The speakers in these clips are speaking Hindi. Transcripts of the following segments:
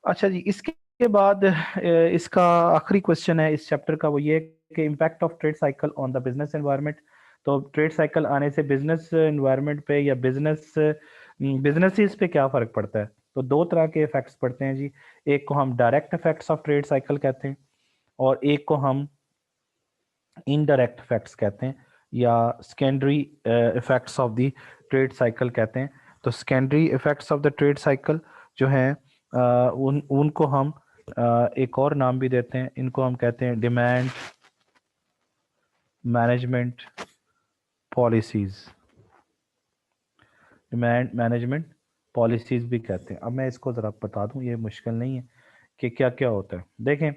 अच्छा जी, इसके बाद इसका आखिरी क्वेश्चन है इस चैप्टर का, वो ये है कि impact of trade cycle on the business environment. तो ट्रेड साइकिल आने से बिजनेस एनवायरनमेंट पे या बिजनेसेस पे क्या फ़र्क पड़ता है। तो दो तरह के इफेक्ट्स पड़ते हैं जी। एक को हम direct effects of trade cycle कहते हैं, और एक को हम इनडायरेक्ट इफेक्ट्स कहते हैं, या secondary effects of the trade cycle कहते हैं। तो secondary effects of the trade cycle जो हैं, उनको हम एक और नाम भी देते हैं, इनको हम कहते हैं demand management policies. Demand management policies भी कहते हैं। अब मैं इसको ज़रा बता दूं, ये मुश्किल नहीं है कि क्या क्या होता है। देखें,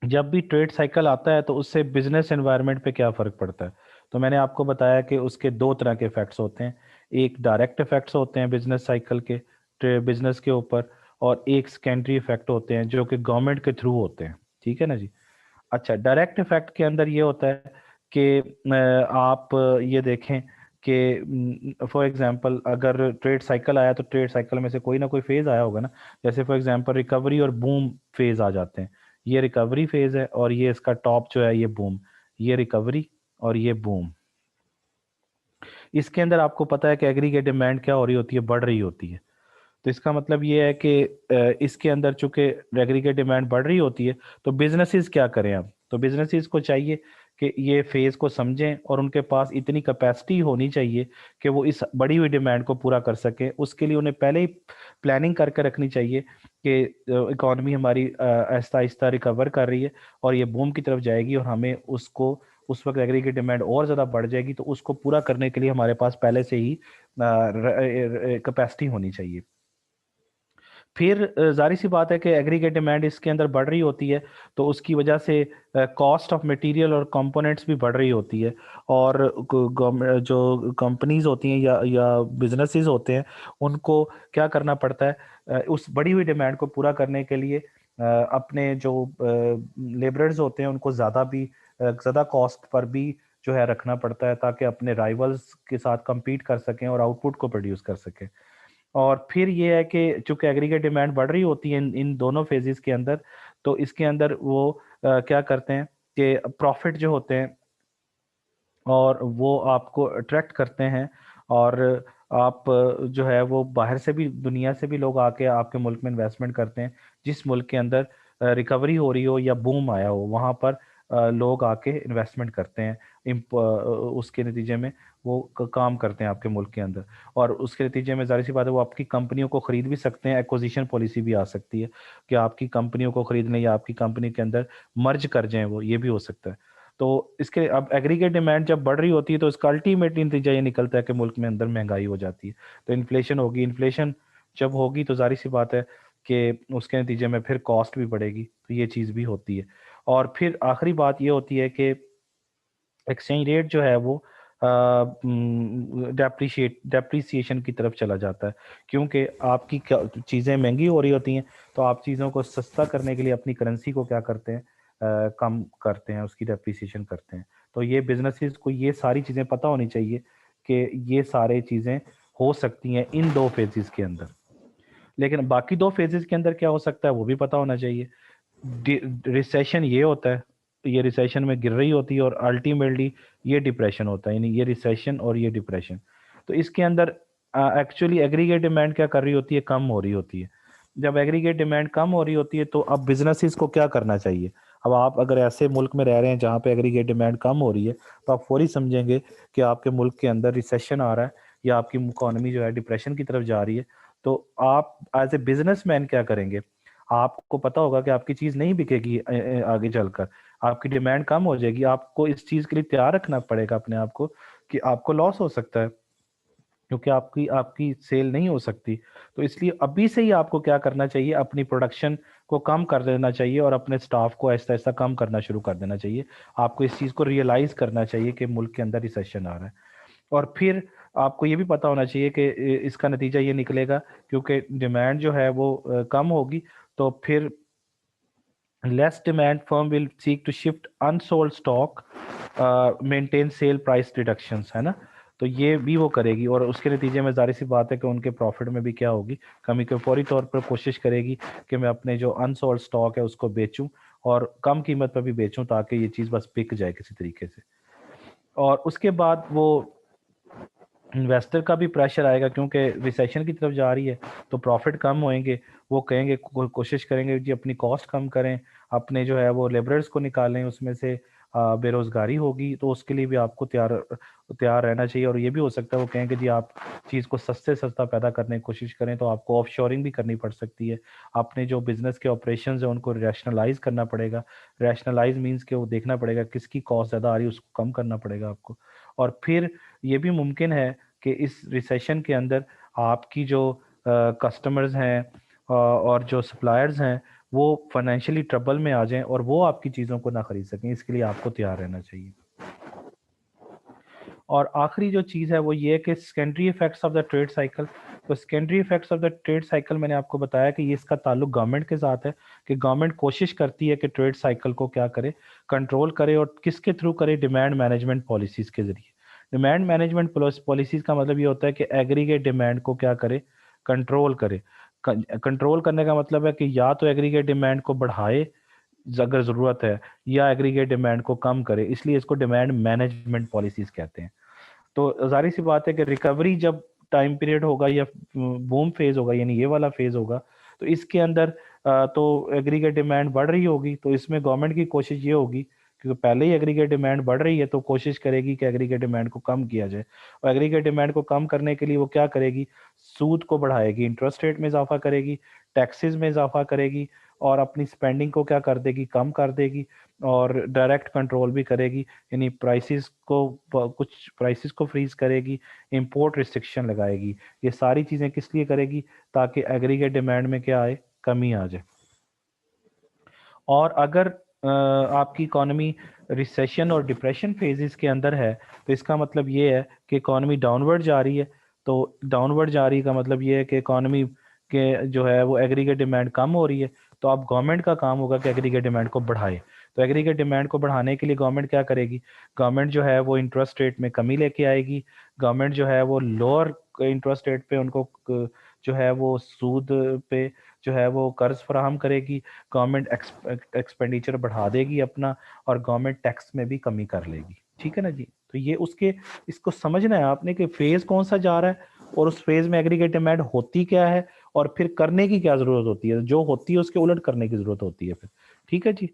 जब भी ट्रेड साइकिल आता है तो उससे बिजनेस एनवायरनमेंट पे क्या फ़र्क पड़ता है। तो मैंने आपको बताया कि उसके दो तरह के इफेक्ट्स होते हैं। एक डायरेक्ट इफेक्ट्स होते हैं बिजनेस साइकिल के बिजनेस के ऊपर, और एक सेकेंडरी इफेक्ट होते हैं जो कि गवर्नमेंट के थ्रू होते हैं। ठीक है ना जी। अच्छा, डायरेक्ट इफेक्ट के अंदर ये होता है कि आप ये देखें कि फॉर एग्जांपल अगर ट्रेड साइकिल आया तो ट्रेड साइकिल में से कोई ना कोई फेज आया होगा ना। जैसे फॉर एग्जांपल रिकवरी और बूम फेज आ जाते हैं। ये रिकवरी फेज है और ये इसका टॉप जो है ये बूम। ये रिकवरी और ये बूम। इसके अंदर आपको पता है कि एग्रीगेट डिमांड क्या हो रही होती है, बढ़ रही होती है। तो इसका मतलब ये है कि इसके अंदर चूंकि एग्रीगेट डिमांड बढ़ रही होती है, तो बिजनेसेस क्या करें अब। तो बिजनेसेस को चाहिए कि ये फेज को समझें और उनके पास इतनी कैपेसिटी होनी चाहिए कि वो इस बढ़ी हुई डिमांड को पूरा कर सके। उसके लिए उन्हें पहले ही प्लानिंग करके रखनी चाहिए कि इकॉनमी हमारी आहिस्ता आहिस्ता रिकवर कर रही है और ये बूम की तरफ जाएगी, और हमें उसको उस वक्त एग्रीगेट डिमांड और ज़्यादा बढ़ जाएगी। तो उसको पूरा करने के लिए हमारे पास पहले से ही कैपेसिटी होनी चाहिए। फिर जाहिर सी बात है कि एग्रीगेट डिमांड इसके अंदर बढ़ रही होती है, तो उसकी वजह से कॉस्ट ऑफ मटेरियल और कंपोनेंट्स भी बढ़ रही होती है। और जो कंपनीज होती हैं या बिजनेसेस होते हैं, उनको क्या करना पड़ता है, उस बढ़ी हुई डिमांड को पूरा करने के लिए अपने जो लेबरर्स होते हैं उनको ज़्यादा कॉस्ट पर भी जो है रखना पड़ता है, ताकि अपने राइवल्स के साथ compete कर सकें और आउटपुट को प्रोड्यूस कर सकें। और फिर ये है कि चूंकि एग्रीगेट डिमांड बढ़ रही होती है इन दोनों फेजेस के अंदर, तो इसके अंदर वो क्या करते हैं कि प्रॉफिट जो होते हैं और वो आपको अट्रैक्ट करते हैं। और आप जो है वो बाहर से भी, दुनिया से भी लोग आके आपके मुल्क में इन्वेस्टमेंट करते हैं। जिस मुल्क के अंदर रिकवरी हो रही हो या बूम आया हो, वहाँ पर लोग आके इन्वेस्टमेंट करते हैं। उसके नतीजे में वो काम करते हैं आपके मुल्क के अंदर, और उसके नतीजे में जाहिर सी बात है वो आपकी कंपनियों को खरीद भी सकते हैं। एक्विजिशन पॉलिसी भी आ सकती है कि आपकी कंपनियों को खरीद लें या आपकी कंपनी के अंदर मर्ज कर जाएं, वो ये भी हो सकता है। तो इसके अब एग्रीगेट डिमांड जब बढ़ रही होती है तो इसका अल्टीमेटली नतीजा ये निकलता है कि मुल्क में अंदर महंगाई हो जाती है। तो इन्फ्लेशन होगी, इन्फ्लेशन जब होगी तो जाहिर सी बात है कि उसके नतीजे में फिर कॉस्ट भी बढ़ेगी। तो ये चीज़ भी होती है। और फिर आखिरी बात ये होती है कि एक्सचेंज रेट जो है वो डेप्रिसिएशन की तरफ चला जाता है, क्योंकि आपकी चीज़ें महंगी हो रही होती हैं। तो आप चीज़ों को सस्ता करने के लिए अपनी करेंसी को क्या करते हैं, कम करते हैं, उसकी डेप्रिसिएशन करते हैं। तो ये बिजनेसेस को ये सारी चीज़ें पता होनी चाहिए कि ये सारे चीज़ें हो सकती हैं इन दो फेजेस के अंदर। लेकिन बाकी दो फेजेस के अंदर क्या हो सकता है वो भी पता होना चाहिए। रिसेशन ये होता है, ये रिसेशन में गिर रही होती है, और अल्टीमेटली ये डिप्रेशन होता है, यानी ये रिसेशन और ये डिप्रेशन। तो इसके अंदर एक्चुअली एग्रीगेट डिमांड क्या कर रही होती है, कम हो रही होती है। जब एग्रीगेट डिमांड कम हो रही होती है तो अब बिजनेसेस को क्या करना चाहिए। अब आप अगर ऐसे मुल्क में रह रहे हैं जहाँ पे एग्रीगेट डिमांड कम हो रही है, तो आप फौरी समझेंगे कि आपके मुल्क के अंदर रिसेशन आ रहा है या आपकी इकोनॉमी जो है डिप्रेशन की तरफ जा रही है। तो आप एज ए बिजनेसमैन क्या करेंगे। आपको पता होगा कि आपकी चीज नहीं बिकेगी आगे चलकर, आपकी डिमांड कम हो जाएगी। आपको इस चीज के लिए तैयार रखना पड़ेगा अपने आप को कि आपको लॉस हो सकता है, क्योंकि आपकी आपकी सेल नहीं हो सकती। तो इसलिए अभी से ही आपको क्या करना चाहिए, अपनी प्रोडक्शन को कम कर देना चाहिए और अपने स्टाफ को ऐसा ऐसा कम करना शुरू कर देना चाहिए। आपको इस चीज़ को रियलाइज करना चाहिए कि मुल्क के अंदर रिसेशन आ रहा है। और फिर आपको ये भी पता होना चाहिए कि इसका नतीजा ये निकलेगा, क्योंकि डिमांड जो है वो कम होगी, तो फिर less demand firm will seek to shift unsold stock, maintain sale price reductions, है ना। तो ये भी वो करेगी, और उसके नतीजे में जाहिर सी बात है कि उनके प्रॉफिट में भी क्या होगी, कमी। के फौरी तौर पर कोशिश करेगी कि मैं अपने जो अनसोल्ड स्टॉक है उसको बेचूं, और कम कीमत पर भी बेचूं, ताकि ये चीज़ बस बिक जाए किसी तरीके से। और उसके बाद वो इन्वेस्टर का भी प्रेशर आएगा, क्योंकि रिसेशन की तरफ जा रही है तो प्रॉफिट कम होएंगे। वो कहेंगे, कोशिश करेंगे कि अपनी कॉस्ट कम करें, अपने जो है वो लेबरर्स को निकालें उसमें से। बेरोजगारी होगी, तो उसके लिए भी आपको तैयार तैयार रहना चाहिए। और ये भी हो सकता है वो कहें कि जी आप चीज़ को सस्ते सस्ता पैदा करने की कोशिश करें, तो आपको ऑफशोरिंग भी करनी पड़ सकती है। अपने जो बिजनेस के ऑपरेशंस हैं उनको रैशनलाइज करना पड़ेगा। रैशनलाइज मींस कि वो देखना पड़ेगा किसकी कॉस्ट ज़्यादा आ रही है, उसको कम करना पड़ेगा आपको। और फिर ये भी मुमकिन है कि इस रिसेशन के अंदर आपकी जो कस्टमर्स हैं और जो सप्लायर्स हैं वो फाइनेंशियली ट्रबल में आ जाएं और वो आपकी चीज़ों को ना खरीद सकें। इसके लिए आपको तैयार रहना चाहिए। और आखिरी जो चीज़ है वो ये है कि secondary effects of the trade cycle. तो secondary effects of the trade cycle मैंने आपको बताया कि ये इसका ताल्लुक गवर्नमेंट के साथ है, कि गवर्नमेंट कोशिश करती है कि ट्रेड साइकिल को क्या करे, कंट्रोल करे। और किसके थ्रू करे? डिमांड मैनेजमेंट पॉलिसीज़ के ज़रिए। डिमांड मैनेजमेंट पॉलिसीज़ का मतलब ये होता है कि एग्रीगेट डिमांड को क्या करे? कंट्रोल करे। कंट्रोल करने का मतलब है कि या तो एग्रीगेट डिमांड को बढ़ाए अगर ज़रूरत है, या एग्रीगेट डिमांड को कम करे। इसलिए इसको डिमांड मैनेजमेंट पॉलिसीज़ कहते हैं। तो जाहिर सी बात है कि रिकवरी जब टाइम पीरियड होगा या बूम फेज होगा, यानी ये वाला फेज होगा, तो इसके अंदर तो एग्रीगेट डिमांड बढ़ रही होगी। तो इसमें गवर्नमेंट की कोशिश ये होगी, क्योंकि पहले ही एग्रीगेट डिमांड बढ़ रही है, तो कोशिश करेगी कि एग्रीगेट डिमांड को कम किया जाए। और एग्रीगेट डिमांड को कम करने के लिए वो क्या करेगी? सूद को बढ़ाएगी, इंटरेस्ट रेट में इजाफा करेगी, टैक्सेस में इजाफा करेगी, और अपनी स्पेंडिंग को क्या कर देगी? कम कर देगी। और डायरेक्ट कंट्रोल भी करेगी, यानी प्राइसेस को, कुछ प्राइसेस को फ्रीज करेगी, इंपोर्ट रिस्ट्रिक्शन लगाएगी। ये सारी चीज़ें किस लिए करेगी? ताकि एग्रीगेट डिमांड में क्या आए? कमी आ जाए। और अगर आपकी इकॉनमी रिसेशन और डिप्रेशन फेजेस के अंदर है, तो इसका मतलब ये है कि इकॉनमी डाउनवर्ड जा रही है। तो डाउनवर्ड जा रही का मतलब ये है कि इकॉनमी के जो है वो एग्रीगेट डिमांड कम हो रही है। तो अब गवर्नमेंट का काम होगा कि एग्रीगेट डिमांड को बढ़ाए। तो एग्रीगेट डिमांड को बढ़ाने के लिए गवर्नमेंट क्या करेगी? गवर्नमेंट जो है वो इंटरेस्ट रेट में कमी लेके आएगी। गवर्नमेंट जो है वो लोअर इंटरेस्ट रेट पे उनको जो है वो सूद पे जो है वो कर्ज फराहम करेगी। गवर्नमेंट एक्सपेंडिचर बढ़ा देगी अपना, और गवर्नमेंट टैक्स में भी कमी कर लेगी। ठीक है ना जी? तो ये उसके, इसको समझना है आपने कि फेज कौन सा जा रहा है, और उस फेज में एग्रीगेट डिमांड होती क्या है, और फिर करने की क्या जरूरत होती है। जो होती है उसके उलट करने की जरूरत होती है फिर। ठीक है जी?